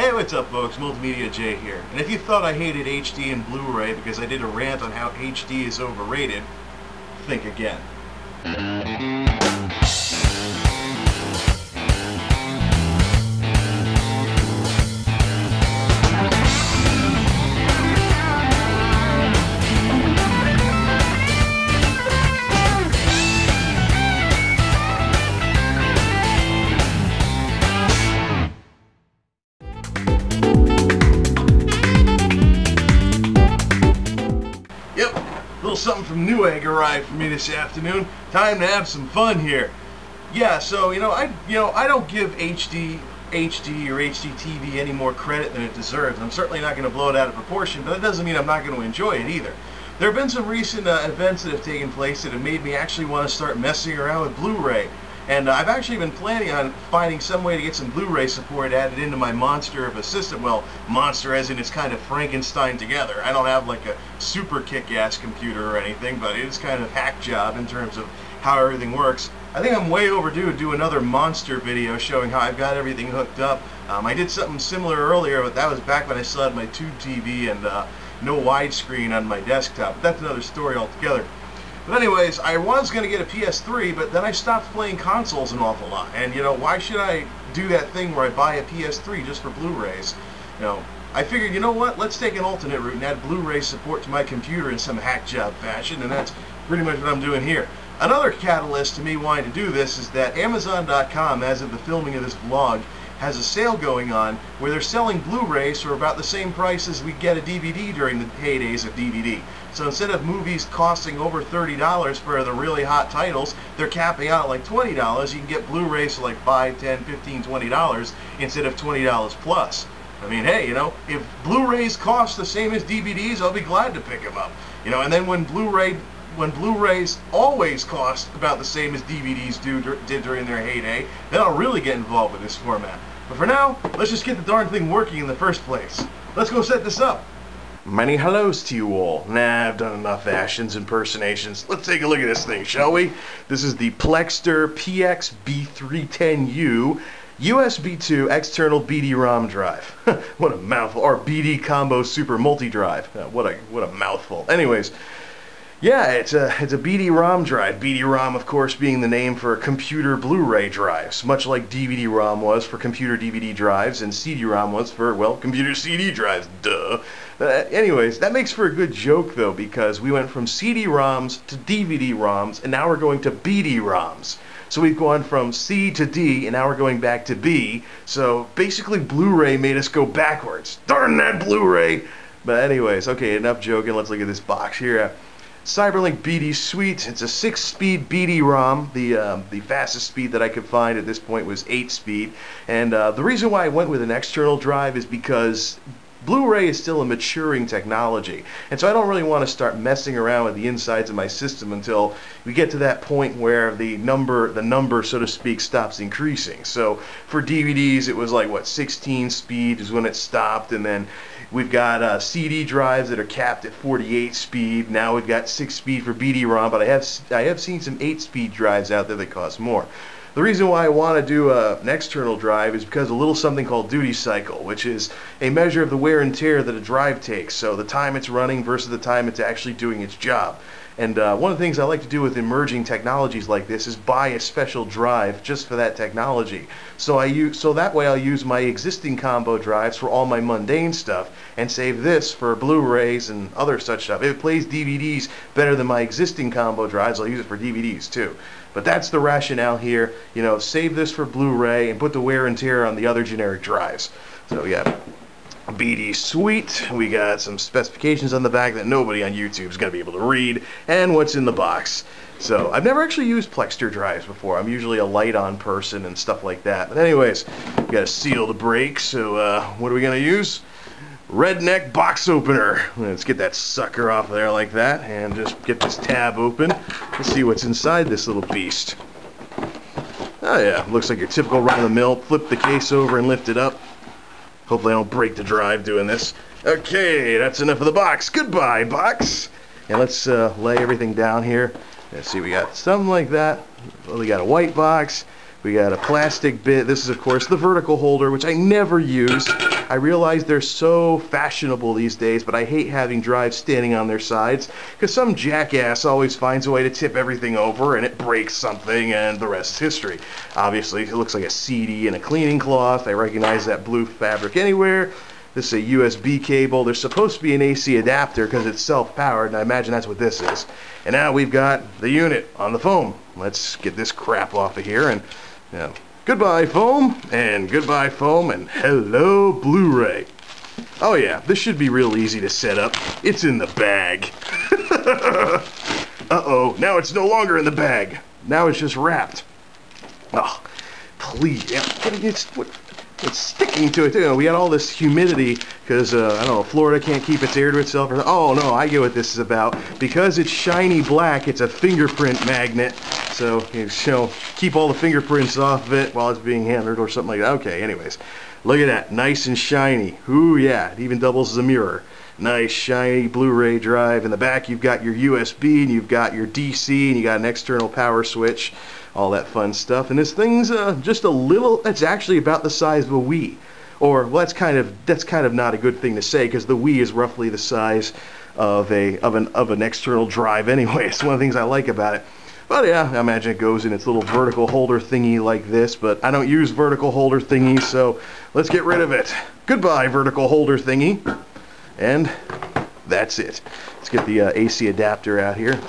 Hey, what's up folks, MultimediaJay here. And if you thought I hated HD and Blu-ray because I did a rant on how HD is overrated, think again. Something from Newegg arrived for me this afternoon. Time to have some fun here. Yeah, so I don't give HD or HDTV any more credit than it deserves. I'm certainly not going to blow it out of proportion, but that doesn't mean I'm not going to enjoy it either. There have been some recent events that have taken place that have made me actually want to start messing around with Blu-ray. And I've actually been planning on finding some way to get some Blu-ray support added into my monster of a system. Well, monster as in it's kind of Frankenstein together. I don't have like a super kick-ass computer or anything, but it is kind of hack job in terms of how everything works. I think I'm way overdue to do another monster video showing how I've got everything hooked up. I did something similar earlier, but that was back when I still had my tube TV and no widescreen on my desktop. But that's another story altogether. But anyways, I was going to get a PS3, but then I stopped playing consoles an awful lot. And why should I do that thing where I buy a PS3 just for Blu-rays? I figured, what, let's take an alternate route and add Blu-ray support to my computer in some hack job fashion, and that's pretty much what I'm doing here. Another catalyst to me wanting to do this is that Amazon.com, as of the filming of this vlog, has a sale going on where they're selling Blu-rays for about the same price as we get a DVD during the heydays of DVD. So instead of movies costing over $30 for the really hot titles, they're capping out at like $20. You can get Blu-rays for like $5, $10, $15, $20 instead of $20 plus. I mean, hey, if Blu-rays cost the same as DVDs, I'll be glad to pick them up. And then when Blu-rays always cost about the same as DVDs did during their heyday, then I'll really get involved with this format. But for now, let's just get the darn thing working in the first place. Let's go set this up. Many hellos to you all. Nah, I've done enough Ashton's impersonations. Let's take a look at this thing, shall we? This is the Plextor PX-B310U USB 2 external BD-ROM drive. What a mouthful. Or BD Combo Super Multi-Drive. What a mouthful. Anyways, yeah, it's a BD-ROM drive. BD-ROM, of course, being the name for computer Blu-ray drives, much like DVD-ROM was for computer DVD drives, and CD-ROM was for, well, computer CD drives, duh. Anyways, that makes for a good joke, though, because we went from CD-ROMs to DVD-ROMs, and now we're going to BD-ROMs. So we've gone from C to D, and now we're going back to B. So basically, Blu-ray made us go backwards. Darn that Blu-ray! But anyways, okay, enough joking. Let's look at this box here. Cyberlink BD Suite. It's a 6-speed BD-ROM. The fastest speed that I could find at this point was 8-speed. And the reason why I went with an external drive is because Blu-ray is still a maturing technology, and so I don't really want to start messing around with the insides of my system until we get to that point where the number, so to speak, stops increasing. So for DVDs, it was like, what, 16 speed is when it stopped, and then we've got CD drives that are capped at 48 speed. Now we've got 6 speed for BD-ROM, but I have seen some 8-speed drives out there that cost more. The reason why I want to do an external drive is because of a little something called duty cycle, which is a measure of the wear and tear that a drive takes, so the time it's running versus the time it's actually doing its job. And one of the things I like to do with emerging technologies like this is buy a special drive just for that technology. So that way I'll use my existing combo drives for all my mundane stuff and save this for Blu-rays and other such stuff. If it plays DVDs better than my existing combo drives, I'll use it for DVDs too. But that's the rationale here. Save this for Blu-ray and put the wear and tear on the other generic drives. So yeah. BD Suite. We got some specifications on the back that nobody on YouTube is going to be able to read, and what's in the box. So I've never actually used Plextor drives before. I'm usually a light-on person and stuff like that. But anyways, we got to seal the break. So what are we going to use? Redneck box opener. Let's get that sucker off there like that, and just get this tab open. Let's see what's inside this little beast. Oh yeah, looks like your typical run-of-the-mill. Flip the case over and lift it up. Hopefully I don't break the drive doing this. Okay, that's enough of the box. Goodbye, box. And let's lay everything down here. Let's see, we got something like that. We got a white box. We got a plastic bit. This is, of course, the vertical holder, which I never use. I realize they're so fashionable these days, but I hate having drives standing on their sides, because some jackass always finds a way to tip everything over and it breaks something, and the rest is history. Obviously, it looks like a CD and a cleaning cloth. I recognize that blue fabric anywhere. This is a USB cable. There's supposed to be an AC adapter because it's self-powered, and I imagine that's what this is. And now we've got the unit on the foam. Let's get this crap off of here, and goodbye foam, and hello Blu-ray. Oh yeah, this should be real easy to set up. It's in the bag. Uh-oh, now it's no longer in the bag. Now it's just wrapped. Oh, please, it's sticking to it too. We got all this humidity because, I don't know, Florida can't keep its air to itself. Oh no, I get what this is about. Because it's shiny black, it's a fingerprint magnet. So, keep all the fingerprints off of it while it's being handled or something like that. Okay, anyways, look at that, nice and shiny. Ooh yeah, it even doubles as a mirror. Nice shiny Blu-ray drive. In the back you've got your USB and you've got your DC and you got an external power switch, all that fun stuff. And this thing's just a little, it's actually about the size of a Wii. Or, well, that's kind of not a good thing to say, because the Wii is roughly the size of an external drive anyway. It's one of the things I like about it. But yeah, I imagine it goes in its little vertical holder thingy like this, but I don't use vertical holder thingies, so let's get rid of it. Goodbye, vertical holder thingy. And that's it. Let's get the AC adapter out here.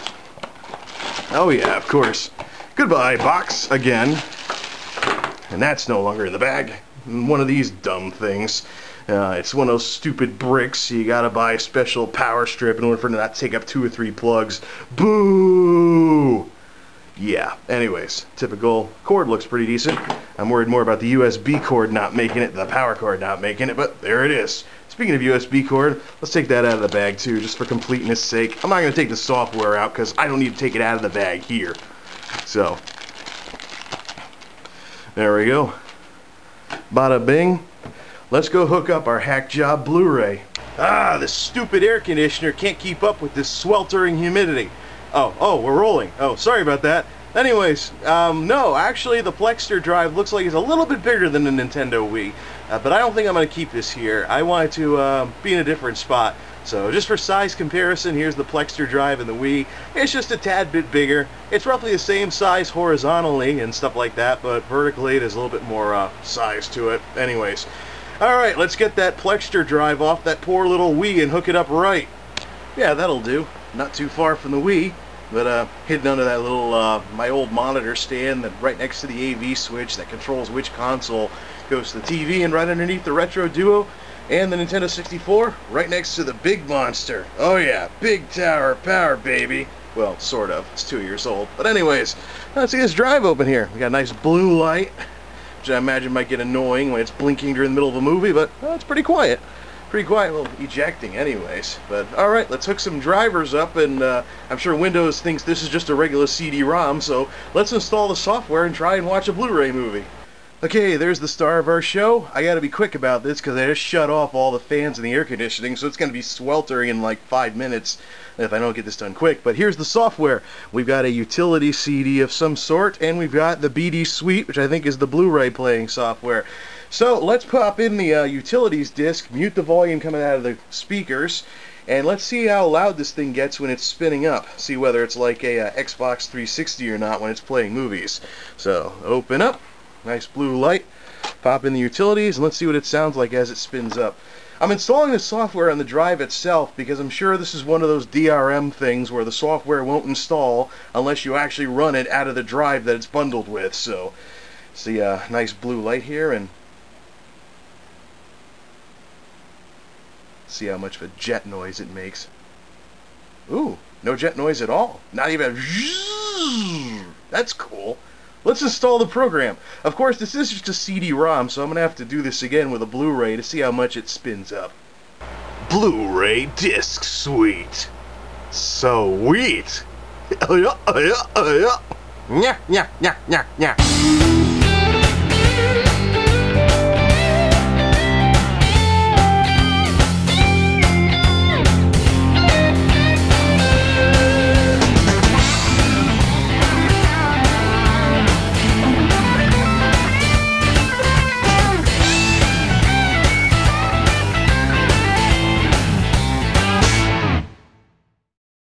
Oh yeah, of course. Goodbye, box, again. And that's no longer in the bag. One of these dumb things. It's one of those stupid bricks. You gotta buy a special power strip in order for it to not take up 2 or 3 plugs. Boo! Yeah, anyways, typical cord looks pretty decent. I'm worried more about the USB cord not making it, the power cord not making it, but there it is. Speaking of USB cord, let's take that out of the bag too, just for completeness sake. I'm not going to take the software out because I don't need to take it out of the bag here. So, there we go. Bada bing. Let's go hook up our Hackjob Blu-ray. Ah, the stupid air conditioner can't keep up with this sweltering humidity. Oh, we're rolling. Oh, sorry about that. Anyways, no, actually the Plextor drive looks like it's a little bit bigger than the Nintendo Wii, but I don't think I'm going to keep this here. I wanted to be in a different spot. So just for size comparison, here's the Plextor drive and the Wii. It's just a tad bit bigger. It's roughly the same size horizontally and stuff like that, but vertically there's a little bit more size to it. Anyways, alright, let's get that Plextor drive off that poor little Wii and hook it up right. Yeah, that'll do. Not too far from the Wii, but hidden under that little, my old monitor stand that right next to the AV switch that controls which console goes to the TV, and right underneath the Retro Duo and the Nintendo 64, right next to the big monster. Oh yeah, big tower of power, baby. Well, sort of. It's 2 years old. But anyways, let's see this drive open here. We got a nice blue light, which I imagine might get annoying when it's blinking during the middle of a movie, but it's pretty quiet. Pretty quiet, well, ejecting anyways. But alright, let's hook some drivers up, and I'm sure Windows thinks this is just a regular CD-ROM, so let's install the software and try and watch a Blu-ray movie. Okay, there's the star of our show. I gotta be quick about this because I just shut off all the fans and the air conditioning, so it's gonna be sweltering in like 5 minutes if I don't get this done quick. But here's the software. We've got a utility CD of some sort, and we've got the BD Suite, which I think is the Blu-ray playing software. So let's pop in the utilities disc, mute the volume coming out of the speakers, and let's see how loud this thing gets when it's spinning up. See whether it's like a Xbox 360 or not when it's playing movies. So open up, nice blue light, pop in the utilities, and let's see what it sounds like as it spins up. I'm installing the software on the drive itself because I'm sure this is one of those DRM things where the software won't install unless you actually run it out of the drive that it's bundled with. So see a nice blue light here, and see how much of a jet noise it makes. Ooh, no jet noise at all. Not even a... That's cool. Let's install the program. Of course, this is just a CD-ROM, so I'm going to have to do this again with a Blu-ray to see how much it spins up. Blu-ray Disc Suite. Sweet. Yeah.